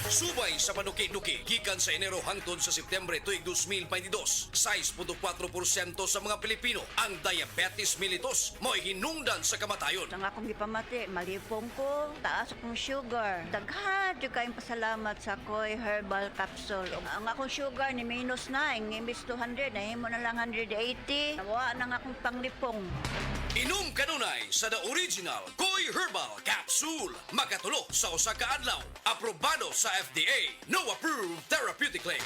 Subay sa panuki-nuki, gikan sa Enero hangtod sa Setyembre tuig 2022, 6.4% sa mga Pilipino ang diabetes mellitus mo'y hinungdan sa kamatayon. Ang akong gipamati, malipong ko, taas akong sugar. Daghan di kayong pasalamat sa Koy Herbal Capsule. Ang akong sugar ni minus 9, imbis 200, nahimo na lang 180. Nawa nang akong panglipong. Inom kanunay sa The Original Koy Herbal Capsule. Makatulo sa usa ka adlaw. Aprobado sa FDA. No approved therapeutic claims.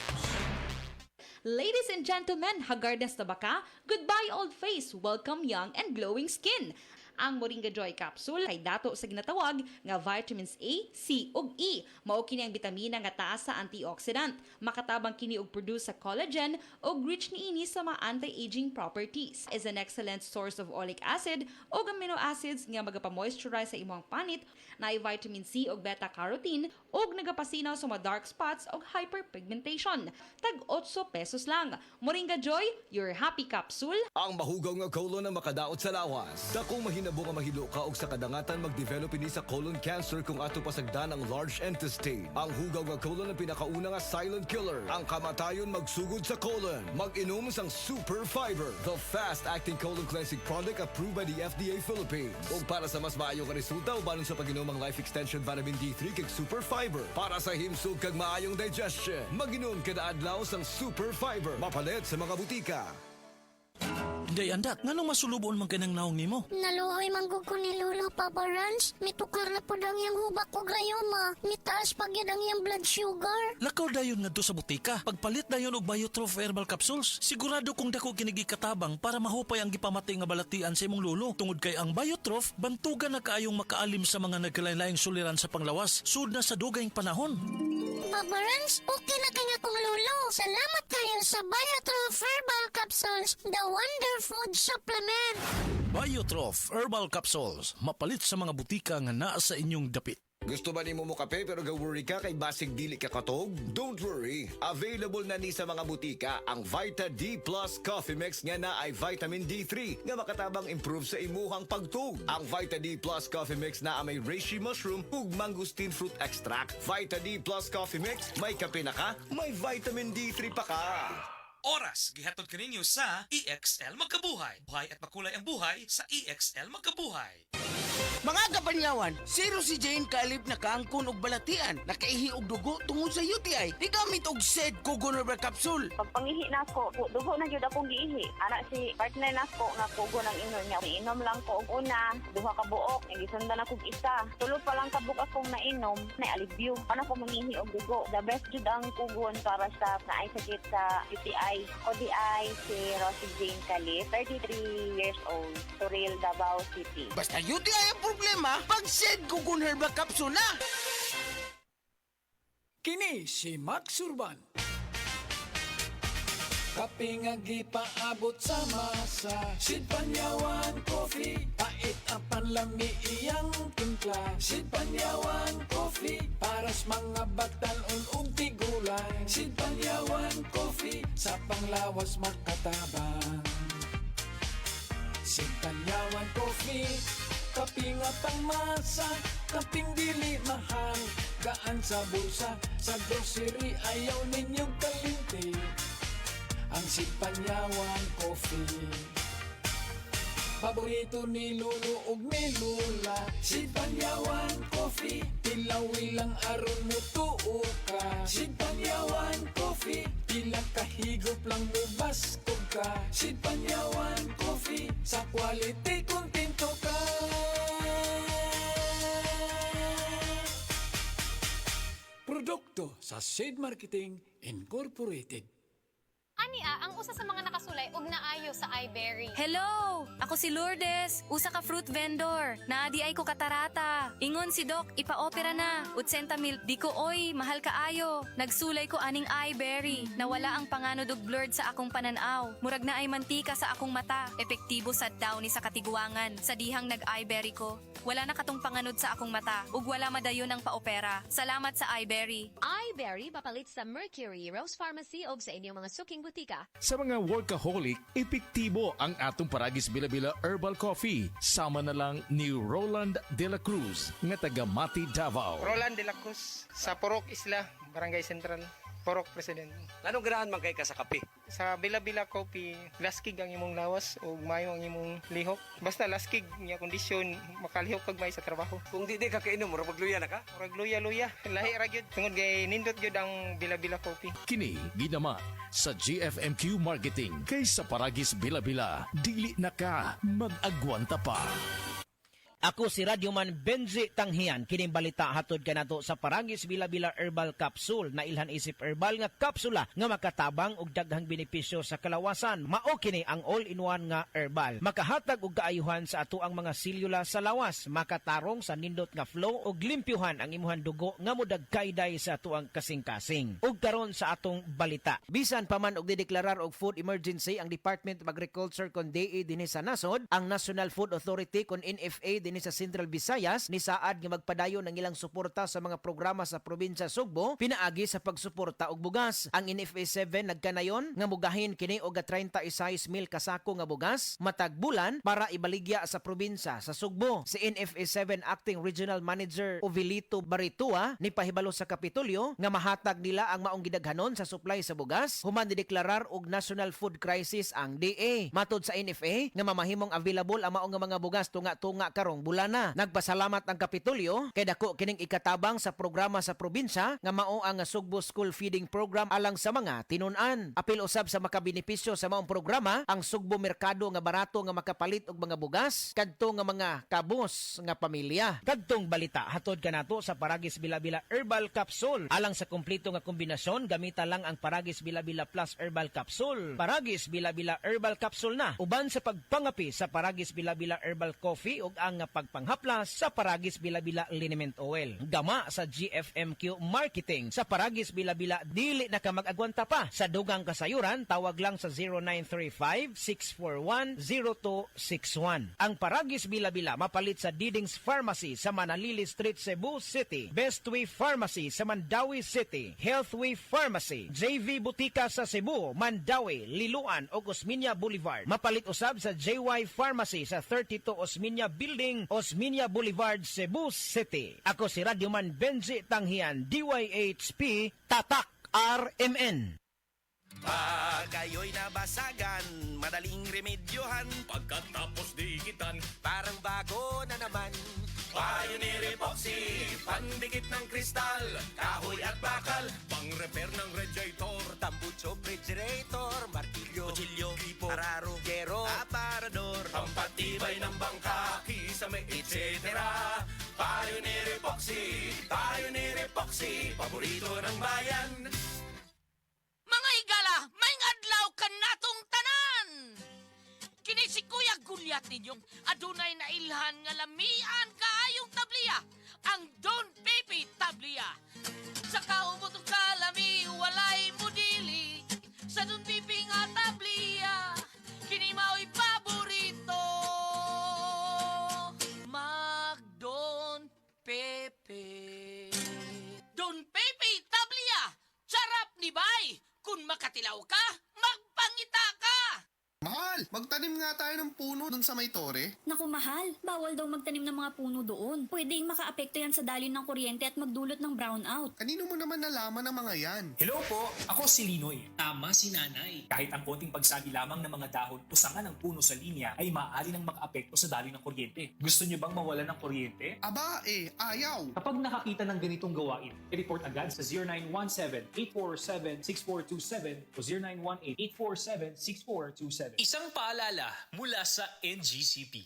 Ladies and gentlemen, hagardas na ba ka? Goodbye old face, welcome young and glowing skin. Ang Moringa Joy Capsule ay dato sa ginatawag nga vitamins A, C ug E. Mao kini ang bitamina nga taas sa antioxidant. Makatabang kini og produce sa collagen ug rich niini sa mga anti-aging properties. Is an excellent source of oleic acid ug amino acids nga magapamoisturize sa imong panit, naay vitamin C ug beta-carotene ug nagapasinaw sa mga dark spots ug hyperpigmentation. Tag 8 pesos lang. Moringa Joy, your happy capsule. Ang mahugaw nga colon na makadaot sa lawas. Dakong mahinabo nga mahilo ka og sa kadangatan mag-develop ini sa colon cancer kung ato pasagdan ang large intestine. Ang hugaw nga colon ang pinakauna nga silent killer. Ang kamatayon magsugod sa colon. Mag-inom sang Super Fiber, the fast-acting colon cleansing product approved by the FDA Philippines. Ug para sa mas maayo nga resulta ubanon sa pag-inom ang Life Extension Vitamin D3 kag Super Fiber. Para sa himsog kag maayong digestion, mag-inom kada adlaw sang Super Fiber. Mapalit sa mga butika. Day andak, nganong masulubon man kanang naong nimo? Naluoy manggug ko ni Lolo Papa Rans. Mitukar na po ang iyang hubak ko grayoma. Mitaas pag yan ang iyang blood sugar. Lakaw dayon ngadto sa butika. Pagpalit dayon og Biotrof Herbal Capsules, sigurado kung dako kinigi katabang para mahupay ang gipamati nga balatian sa imong lolo. Tungod kay ang Biotrof, bantugan na kaayong makaalim sa mga nagkalain-laing suliran sa panglawas, sud na sa dugayng panahon. Papa Rans, okay na kanya kong lolo. Salamat kayo sa Biotrof Herbal Capsules, the Wonder Food Supplement. Biotrof Herbal Capsules, mapalit sa mga butika nga naa sa inyong dapit. Gusto ba nimo mo kape pero ga-worry ka kay basig dili ka katog? Don't worry. Available na ni sa mga butika ang Vita D Plus Coffee Mix nga na ay vitamin D3 nga makatabang improve sa imuhang pagtug. Ang Vita D Plus Coffee Mix na may reishi mushroom ug mangosteen fruit extract. Vita D Plus Coffee Mix, may kape na ka, may vitamin D3 pa ka. Oras, gihatod kaninyo sa EXL Magkabuhay. Buhay at makulay ang buhay sa EXL Magkabuhay. Mga kapanyawan, zero si Jane kalip na kaangkon og balatian, nakaihi og dugo tungod sa UTI. Di gamit og SED Kugon Herbal Capsule. Pagpangihi na ko, dugo na jud akong giihi. Ana si partner na ko nga kugo ng inom niya. Inom lang ko og una, duha ka buok, gisundan ako og isa. Tulo pa lang kabuk akong nainom, na alibyo. Ano ko mangihi og dugo. The best jud ang kugon para sa naay sakit sa UTI. ODI si Rosie Jane Calip, 33 years old, Suril, Davao City. Basta UTI ang problema, pag SED Kugon Herbal Capsule na. Kini si Max Urban. Kape nga gipaabot sa masa, Sid Panyawan Coffee, pait ang panlami iyang timpla. Sid Panyawan Coffee, paras mga batan-on ug tigulan. Sid Panyawan Coffee, sa panglawas makatabang. Sid Panyawan Coffee, kape nga pangmasa, kaping dili mahal, gaan sa bulsa, sa grocery ayaw ninyong kalimti. Ang Sid Panyawan Coffee, paborito ni Lolo ug ni Lula. Sid Panyawan Coffee, tilawi lang aron mo tuo ka. Sid Panyawan Coffee, pilang kahigop lang mubas kog ka. Sid Panyawan Coffee, sa quality kontento ka. Produkto sa Sid Marketing Incorporated. Ania, ang usa sa mga nakasulay og naayo sa iBerry. Hello! Ako si Lourdes, usa ka fruit vendor. Naadi ay ko katarata. Ingon si Doc, ipa-opera na. 80,000, di ko oy, mahal kaayo. Nagsulay ko aning iBerry. Nawala ang panganod og blurred sa akong pananaw. Murag na ay mantika sa akong mata. Epektibo sad daw ni sa katiguangan. Sa dihang nag-iBerry ko. Wala na katong panganod sa akong mata. Ug wala madayon ang paopera. Salamat sa iBerry. iBerry mapalit sa Mercury, Rose Pharmacy o sa inyong mga suking butika. butika. Sa mga workaholic, epektibo ang atong Paragis Bila-Bila Herbal Coffee. Sama na lang ni Roland De La Cruz, nga taga Mati, Davao. Roland De La Cruz, sa Purok Isla, Barangay Central, Purok President. Anong ganahan man kay ka sa kape? Sa Bila-Bila Coffee, laskig ang imong lawas o mayo ang imong lihok. Basta laskig niya kondisyon, makalihok kag may sa trabaho. Kung di ka kainom, mura magluya na ka? Murag luya-luya, lahi ra gyud. Tungod kay nindot gyud ang Bila-Bila Coffee. Kini ginama sa GFMQ Marketing. Kay sa Paragis Bila-Bila, dili na ka mag-agwanta pa. Ako si Radyoman Benji Tanghian. Kining balita hatod kanato sa Paragis Bila-Bila Herbal Capsule na ilhan isip herbal nga kapsula nga makatabang og daghang benepisyo sa kalawasan. Mao kini ang all-in-one nga herbal. Makahatag og kaayuhan sa ato ang mga selula sa lawas, makatarong sa nindot nga flow og limpyuhan ang imuhang dugo nga modagkayday sa ato ang kasing-kasing. Ug karon sa atong balita. Bisan pa man og dideklarar og food emergency ang Department of Agriculture kon DA dinhi sa nasod, ang National Food Authority kon NFA dinhi sa Central Visayas ni saad nga magpadayon ng ilang suporta sa mga programa sa probinsya Sugbo pinaagi sa pagsuporta og bugas. Ang NFA 7 nagkanayon nga mugahin kini og 36,000 kasako nga bugas matag bulan para ibaligya sa probinsya sa Sugbo. Si NFA 7 Acting Regional Manager Ovilito Baritua ni pahibalo sa Kapitolyo nga mahatag nila ang maong gidaghanon sa supply sa bugas human dideklarar og national food crisis ang DA. Matod sa NFA nga mamahimong available ang maong nga mga bugas tunga-tunga karong bulana. Nagpasalamat ang Kapitolyo kay dako kining ikatabang sa programa sa probinsya nga mao ang Sugbo School Feeding Program alang sa mga tinun-an. Apil usab sa makabenepisyo sa maong programa ang Sugbo Merkado nga barato nga makapalit og mga bugas kadto nga mga kabos nga pamilya. Kadtong balita hatod kanato sa Paragis Bila-Bila Herbal Capsule. Alang sa kumpleto nga kombinasyon gamita lang ang Paragis Bila-Bila Plus Herbal Capsule. Paragis Bila-Bila Herbal Capsule na uban sa pagpangapi sa Paragis Bila-Bila Herbal Coffee ug ang pagpanghaplas sa Paragis Bila-Bila Liniment Oil. Gama sa GFMQ Marketing. Sa Paragis Bila-Bila dili na ka mag-agwanta pa. Sa dugang kasayuran, tawag lang sa 0935-641-0261. Ang Paragis Bila-Bila mapalit sa Diding's Pharmacy sa Manalili Street, Cebu City. Bestway Pharmacy sa Mandawi City. Healthway Pharmacy. JV Butika sa Cebu, Mandawi, Liluan o Osmeña Boulevard. Mapalit usab sa JY Pharmacy sa 32 Osmeña Building, Osmeña Boulevard, Cebu City. Ako si Radyoman Benji Tanghian, DYHP, Tatak RMN. Pagayo'y nabasagan, madaling remedyohan. Pagkatapos dikitan, parang bago na naman. Pioneer Epoxy, pandikit ng kristal, kahoy at bakal, pang-repair ng radiator, tambucho, refrigerator, martilyo, kutsilyo, gripo, araro, gero, aparador, pampatibay ng bangka, kisame, etc. Pioneer Epoxy, paborito ng bayan. Mga igala, may adlaw ka natong tanan! Kini si Kuya Gulyat ninyong adunay na ilhan nga lamian kaayong tabliya, ang Don Pepe Tabliya. Sa kaumutong kalami, walay mudili, sa Don Pepe nga tabliya, kini mao'y paborito. Mag Don Pepe. Don Pepe Tabliya, sarap ni bay! Kung makatilaw ka, magpangita ka! Mahal, magtanim nga tayo ng puno dun sa may tore. Naku mahal, bawal daw magtanim ng mga puno doon. Pwedeng makaapekto yan sa dalin ng kuryente at magdulot ng brownout. Kanino mo naman nalaman ang mga yan? Hello po, ako si Linoy. Tama si Nanay. Kahit ang konting pagsabi lamang ng mga dahon o sanga ng puno sa linya ay maaari nang makaapekto sa dalin ng kuryente. Gusto niyo bang mawalan ng kuryente? Aba ayaw. Kapag nakakita ng ganitong gawain, i-report agad sa 0917-847-6427 o 0918-847-6427. Isang paalala mula sa NGCP.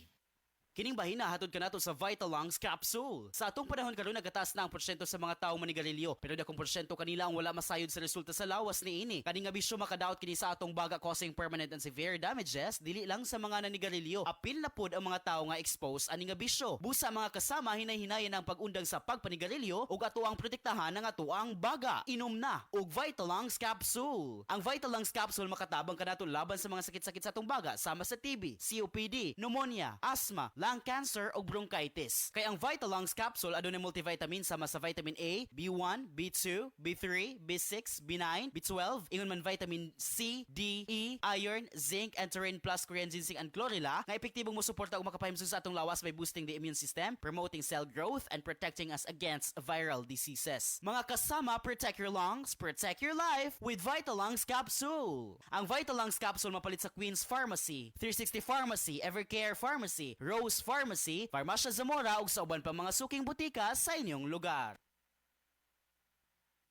Kining bahina hatod kanato sa Vital Lungs Capsule. Sa atong panahon karon nagataas na ang porsyento sa mga tawo manigarilyo, pero dakong porsyento kanila ang wala masayod sa resulta sa lawas niini. Kani nga bisyo makadaot kini sa atong baga causing permanent and severe damages dili lang sa mga nanigarilyo. Apil na pud ang mga tawo nga exposed ani nga bisyo. Busa mga kasama hinay-hinayan ang pag-undang sa pagpanigarilyo ug ato ang protektahan ng ato ang baga. Inom na og Vital Lungs Capsule. Ang Vital Lungs Capsule makatabang kanato laban sa mga sakit-sakit sa atong baga sama sa TB, COPD, pneumonia, asthma, lung cancer o bronchitis. Kay ang Vitalungs capsule adunay multivitamin sama sa vitamin A, B1, B2, B3, B6, B9, B12, ingon man vitamin C, D, E, iron, zinc, and taurine plus Korean ginseng and chlorella nga epektibong mosuporta og makapahimsog sa atong lawas by boosting the immune system, promoting cell growth, and protecting us against viral diseases. Mga kasama, protect your lungs, protect your life with Vitalungs capsule. Ang Vitalungs capsule mapalit sa Queen's Pharmacy, 360 Pharmacy, Evercare Pharmacy, Rose Pharmacy, Farmacia Zamora ug sa uban pa mga suking butika sa inyong lugar.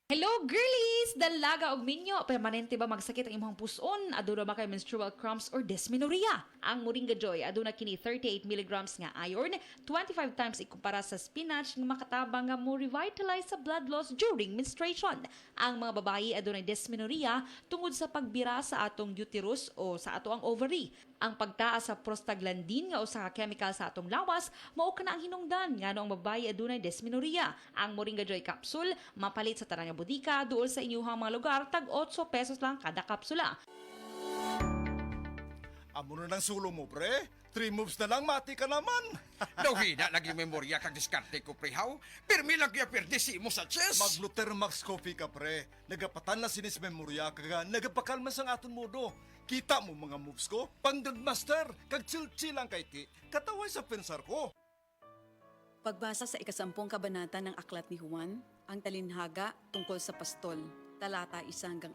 Hello girlies! Dalaga og minyo, permanente ba magsakit ang imong puson? Aduna ba kay menstrual cramps or dysmenorrhea? Ang Moringa Joy aduna kini 38 mg nga iron, 25 times ikumpara sa spinach nga makatabang nga mo revitalize sa blood loss during menstruation. Ang mga babayi adunay dysmenorrhea tungod sa pagbira sa atong uterus o sa ato ang ovary. Ang pagtaas sa prostaglandin nga usa ka chemical sa atong lawas mao kana ang hinungdan ngano ang babayi adunay dysmenorrhea. Ang Moringa Joy capsule mapalit sa tanang nga budika duol sa inyong mga lugar tag 8 pesos lang kada kapsula. Amo na ng sulo mo, pre. 3 moves na lang, mati ka naman. Dawhina lagi memorya kag diskarte ko, prehaw. Pirmi lang kaya perdisi mo sa chess. Mag-Luther Max Coffee ka, pre. Nagapatan na sinis memorya kaga nagapakalma sang aton modo. Kita mo mga moves ko? Pang-master, kag chill-chill lang kay ti. Kataway sa pensar ko. Pagbasa sa 10 kabanata ng Aklat ni Juan, ang talinhaga tungkol sa pastol, talata 1-42.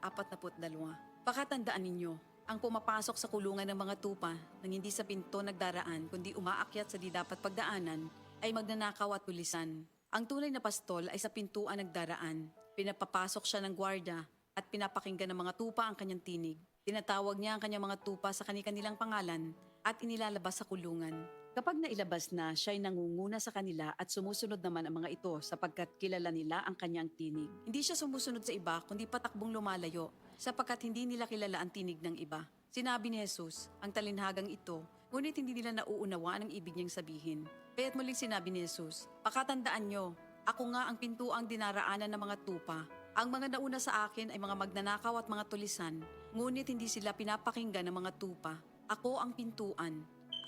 Pakatandaan ninyo, ang pumapasok sa kulungan ng mga tupa nang hindi sa pinto nagdaraan kundi umaakyat sa di dapat pagdaanan ay magnanakaw at tulisan. Ang tunay na pastol ay sa pintuan nagdaraan. Pinapapasok siya ng gwardya at pinapakinggan ng mga tupa ang kanyang tinig. Tinatawag niya ang kanyang mga tupa sa kanilang pangalan at inilalabas sa kulungan. Kapag nailabas na, siya ay nangunguna sa kanila at sumusunod naman ang mga ito sapagkat kilala nila ang kanyang tinig. Hindi siya sumusunod sa iba kundi patakbong lumalayo sapagkat hindi nila kilala ang tinig ng iba. Sinabi ni Jesus, ang talinhagang ito, ngunit hindi nila nauunawaan ang ibig niyang sabihin. Kaya't muling sinabi ni Jesus, pakatandaan nyo, ako nga ang pintuang dinaraanan ng mga tupa. Ang mga nauna sa akin ay mga magnanakaw at mga tulisan, ngunit hindi sila pinapakinggan ng mga tupa. Ako ang pintuan.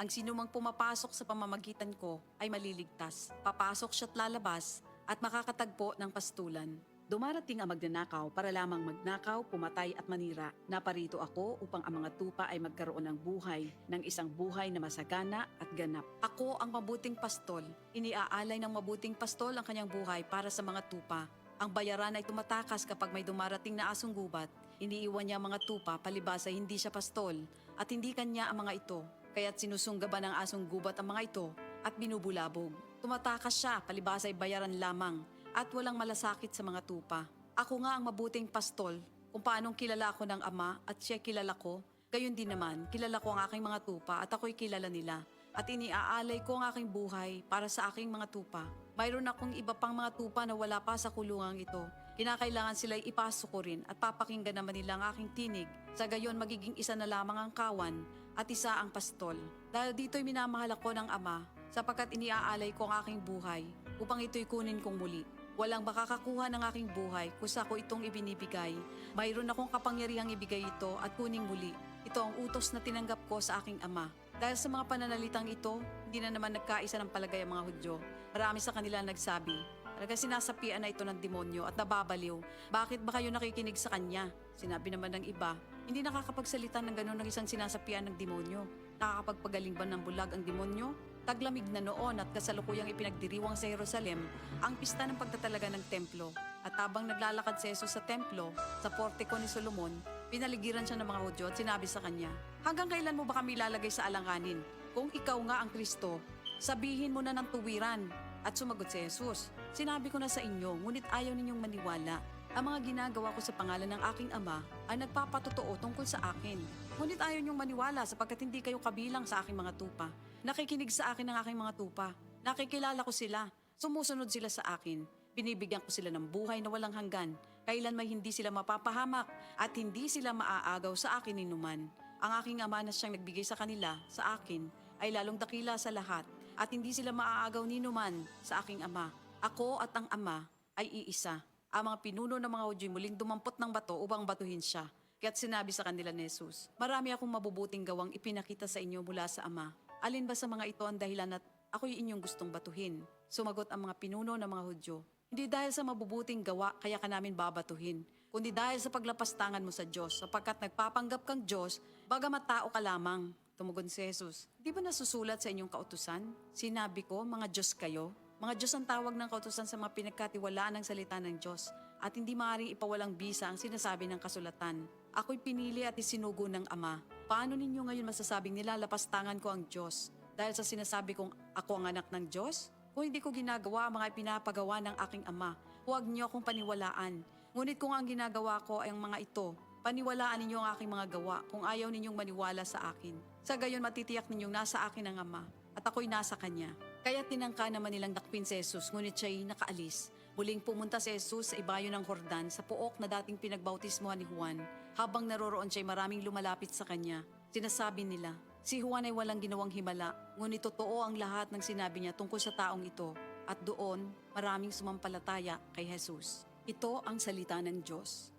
Ang sinumang pumapasok sa pamamagitan ko ay maliligtas. Papasok siya't lalabas at makakatagpo ng pastulan. Dumarating ang magnanakaw para lamang magnakaw, pumatay at manira. Naparito ako upang ang mga tupa ay magkaroon ng buhay, ng isang buhay na masagana at ganap. Ako ang mabuting pastol. Iniaalay ng mabuting pastol ang kanyang buhay para sa mga tupa. Ang bayaran ay tumatakas kapag may dumarating na asong gubat. Iniiwan niya ang mga tupa palibasa hindi siya pastol at hindi kanya ang mga ito. Kaya't sinusunggaban ng asong gubat ang mga ito at binubulabog. Tumatakas siya, palibasa ay bayaran lamang at walang malasakit sa mga tupa. Ako nga ang mabuting pastol, kung paanong kilala ako ng Ama at siya kilala ko, gayon din naman, kilala ko ang aking mga tupa at ako'y kilala nila. At iniaalay ko ang aking buhay para sa aking mga tupa. Mayroon akong iba pang mga tupa na wala pa sa kulungang ito. Kinakailangan sila'y ipasok ko rin at papakinggan naman nila ang aking tinig. Sa gayon magiging isa na lamang ang kawan at isa ang pastol. Dahil dito'y minamahal ako ng Ama sapagkat iniaalay ko ang aking buhay upang ito'y kunin kong muli. Walang makakakuha ng aking buhay kusa ko itong ibinibigay. Mayroon akong kapangyarihang ibigay ito at kuning muli. Ito ang utos na tinanggap ko sa aking Ama. Dahil sa mga pananalitang ito, hindi na naman nagkaisa ng palagay ang mga Hudyo. Marami sa kanila nagsabi, talaga sinasapian na ito ng demonyo at nababaliw. Bakit ba kayo nakikinig sa kanya? Sinabi naman ng iba, hindi nakakapagsalita ng gano'n ng isang sinasapian ng demonyo. Nakakapagpagaling ba ng bulag ang demonyo? Taglamig na noon at kasalukuyang ipinagdiriwang sa Jerusalem ang pista ng pagtatalaga ng templo. At habang naglalakad si Jesus sa templo, sa portiko ni Solomon, pinaligiran siya ng mga Hudyo at sinabi sa kanya, hanggang kailan mo ba kami lalagay sa alanganin? Kung ikaw nga ang Kristo, sabihin mo na ng tuwiran. At sumagot si Jesus, sinabi ko na sa inyo, ngunit ayaw ninyong maniwala. Ang mga ginagawa ko sa pangalan ng aking Ama ay nagpapatotoo tungkol sa akin. Ngunit ayaw ninyong maniwala sapagkat hindi kayo kabilang sa aking mga tupa. Nakikinig sa akin ng aking mga tupa. Nakikilala ko sila. Sumusunod sila sa akin. Binibigyan ko sila ng buhay na walang hanggan. Kailan may hindi sila mapapahamak at hindi sila maaagaw sa akin ninuman. Ang aking Ama na siyang nagbigay sa kanila, sa akin, ay lalong dakila sa lahat at hindi sila maaagaw ninuman sa aking Ama. Ako at ang Ama ay iisa. Ang mga pinuno ng mga Hudyo muling dumampot ng bato upang batuhin siya. Kaya't sinabi sa kanila ni Jesus, marami akong mabubuting gawang ipinakita sa inyo mula sa Ama. Alin ba sa mga ito ang dahilan at ako'y inyong gustong batuhin? Sumagot ang mga pinuno ng mga Hudyo. Hindi dahil sa mabubuting gawa kaya ka namin babatuhin, kundi dahil sa paglapastangan mo sa Diyos, sapagkat nagpapanggap kang Diyos, bagamat tao ka lamang. Tumugon si Jesus, di ba nasusulat sa inyong kautusan? Sinabi ko, mga Diyos kayo. Mga Diyos ang tawag ng kautusan sa mga pinagkatiwalaan ng salita ng Diyos, at hindi maaaring ipawalang bisa ang sinasabi ng kasulatan. Ako'y pinili at isinugo ng Ama. Paano ninyo ngayon masasabing nilalapastangan ko ang Diyos? Dahil sa sinasabi kong ako ang anak ng Diyos? Kung hindi ko ginagawa ang mga pinapagawa ng aking Ama, huwag niyo akong paniwalaan. Ngunit kung ang ginagawa ko ay ang mga ito, paniwalaan ninyo ang aking mga gawa kung ayaw ninyong maniwala sa akin. Sa gayon matitiyak ninyong nasa akin ang Ama, at ako'y nasa Kanya. Kaya tinangka naman nilang dakpin si Jesus, ngunit siya'y nakaalis. Muling pumunta si Jesus sa ibayo ng Jordan sa pook na dating pinagbautismohan ni Juan. Habang naroroon siya'y maraming lumalapit sa kanya. Sinasabi nila, si Juan ay walang ginawang himala, ngunit totoo ang lahat ng sinabi niya tungkol sa taong ito. At doon, maraming sumampalataya kay Jesus. Ito ang salita ng Diyos.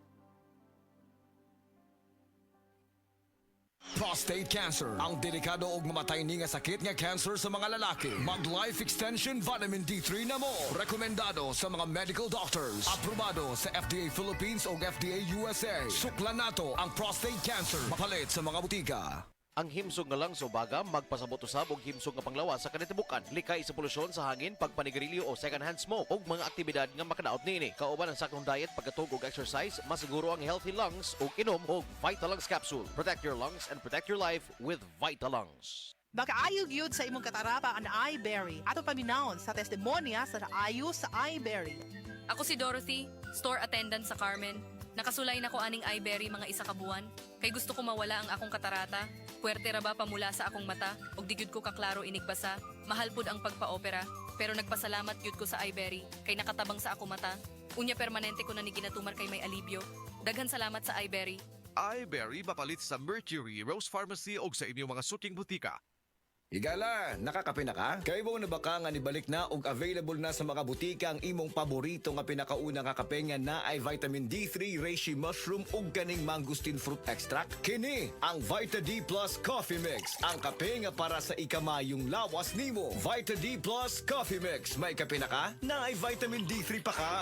Prostate cancer, ang delikado ug mamatay ni nga sakit nga cancer sa mga lalaki. Mag Life Extension Vitamin D3 na mo. Rekomendado sa mga medical doctors. Aprobado sa FDA Philippines ug FDA USA. Suklan nato ang prostate cancer. Mapalit sa mga butika. Ang himsog nga lang sa ubaga, magpasabot usab og himsog nga panglawas sa kanitibukan. Likay sa polusyon sa hangin, pagpanigarilyo o second-hand smoke ug mga aktibidad nga makadaot niini. Kauban ang saktong diet, pagkatug og exercise, masiguro ang healthy lungs ug inom og Vitalungs capsule. Protect your lungs and protect your life with Vitalungs. Makaayog yun sa imong katarapa ang iBerry. Ato paminahon sa testimonya sa naayo sa iBerry. Ako si Dorothy, store attendant sa Carmen. Nakasulay na ko aning iBerry mga isa ka buwan. Kay gusto ko mawala ang akong katarata. Puwerte ra ba pamula sa akong mata? Og di gyud ko kaklaro inigbasa. Mahal pud ang pagpa-opera. Pero nagpasalamat gyud ko sa iBerry. Kay nakatabang sa akong mata. Unya permanente ko na ni ginatumar kay may alibyo. Daghan salamat sa iBerry. iBerry mapalit sa Mercury, Rose Pharmacy o sa inyong mga suking butika. Higala, nakakape na ka? Kay mo na baka nga nibalik na ug available na sa mga butika ang imong paborito nga pinakauna nga kape nga na ay vitamin D3, reishi mushroom ug kaning mangosteen fruit extract. Kini ang Vita D Plus Coffee Mix, ang kape nga para sa ikamayong lawas nimo. Vita D Plus Coffee Mix, may kape na ka? Na ay vitamin D3 pa ka.